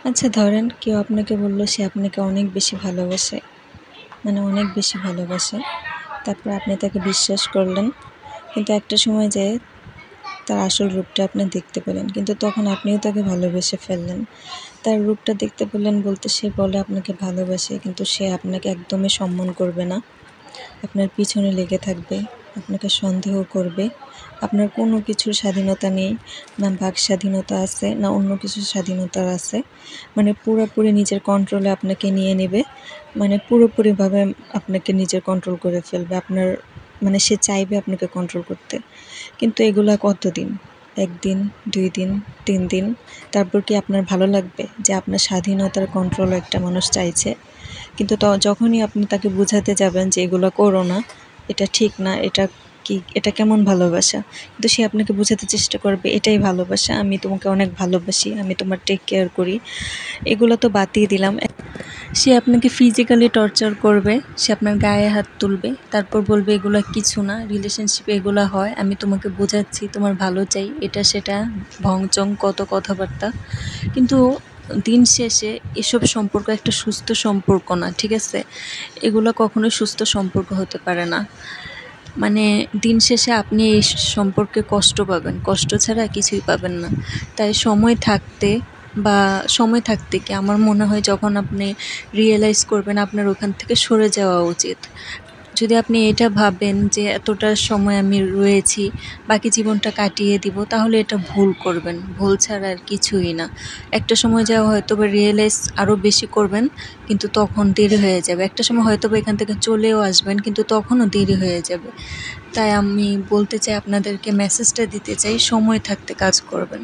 আচ্ছা ধরেন কেউ আপনাকে বলল সে আপনাকে অনেক বেশি ভালোবাসে, মানে অনেক বেশি ভালোবাসে। তারপর আপনি তাকে বিশ্বাস করলেন, কিন্তু একটা সময় যেয়ে তার আসল রূপটা আপনি দেখতে পেলেন, কিন্তু তখন আপনিও তাকে ভালোবেসে ফেললেন। তার রূপটা দেখতে পেলেন বলতে সে বলে আপনাকে ভালোবাসে, কিন্তু সে আপনাকে একদমই সম্মান করবে না, আপনার পিছনে লেগে থাকবে, আপনাকে সন্দেহ করবে। আপনার কোনো কিছুর স্বাধীনতা নেই, না বাক স্বাধীনতা আছে, না অন্য কিছুর স্বাধীনতা আছে। মানে পুরোপুরি নিজের কন্ট্রোলে আপনাকে নিয়ে নেবে, মানে পুরোপুরিভাবে আপনাকে নিজের কন্ট্রোল করে ফেলবে। আপনার মানে সে চাইবে আপনাকে কন্ট্রোল করতে। কিন্তু এগুলা কতদিন? 1 দিন, 2 দিন, 3 দিন। তারপর কি আপনার ভালো লাগবে যে আপনার স্বাধীনতার কন্ট্রোল একটা মানুষ চাইছে? কিন্তু যখনই আপনি তাকে বোঝাতে যাবেন যে এগুলো করো না, এটা ঠিক না, এটা কেমন ভালোবাসা? কিন্তু সে আপনাকে বোঝাতে চেষ্টা করবে এটাই ভালোবাসা, আমি তোমাকে অনেক ভালোবাসি, আমি তোমার টেক কেয়ার করি। এগুলো তো বাদই দিলাম। সে আপনাকে ফিজিক্যালি টর্চার করবে, সে আপনার গায়ে হাত তুলবে, তারপর বলবে এগুলো কিছু না, রিলেশনশিপে এগুলো হয়, আমি তোমাকে বোঝাচ্ছি, তোমার ভালো চাই, এটা সেটা ভংচং কত কথাবার্তা। কিন্তু দিন শেষে এসব সম্পর্ক একটা সুস্থ সম্পর্ক না, ঠিক আছে? এগুলো কখনোই সুস্থ সম্পর্ক হতে পারে না। মানে দিন শেষে আপনি এই সম্পর্কে কষ্ট পাবেন, কষ্ট ছাড়া কিছুই পাবেন না। তাই সময় থাকতে কি আমার মনে হয় যখন আপনি রিয়েলাইজ করবেন আপনার ওখান থেকে সরে যাওয়া উচিত। যদি আপনি এটা ভাবেন যে এতটা সময় আমি রয়েছি, বাকি জীবনটা কাটিয়ে দিব, তাহলে এটা ভুল করবেন, ভুল ছাড়া আর কিছুই না। একটা সময় যাওয়া হয়তো বা রিয়েলাইজ আরও বেশি করবেন, কিন্তু তখন দেরি হয়ে যাবে। একটা সময় হয়তো বা এখান থেকে চলেও আসবেন, কিন্তু তখনও দেরি হয়ে যাবে। তাই আমি বলতে চাই, আপনাদেরকে মেসেজটা দিতে চাই, সময় থাকতে কাজ করবেন।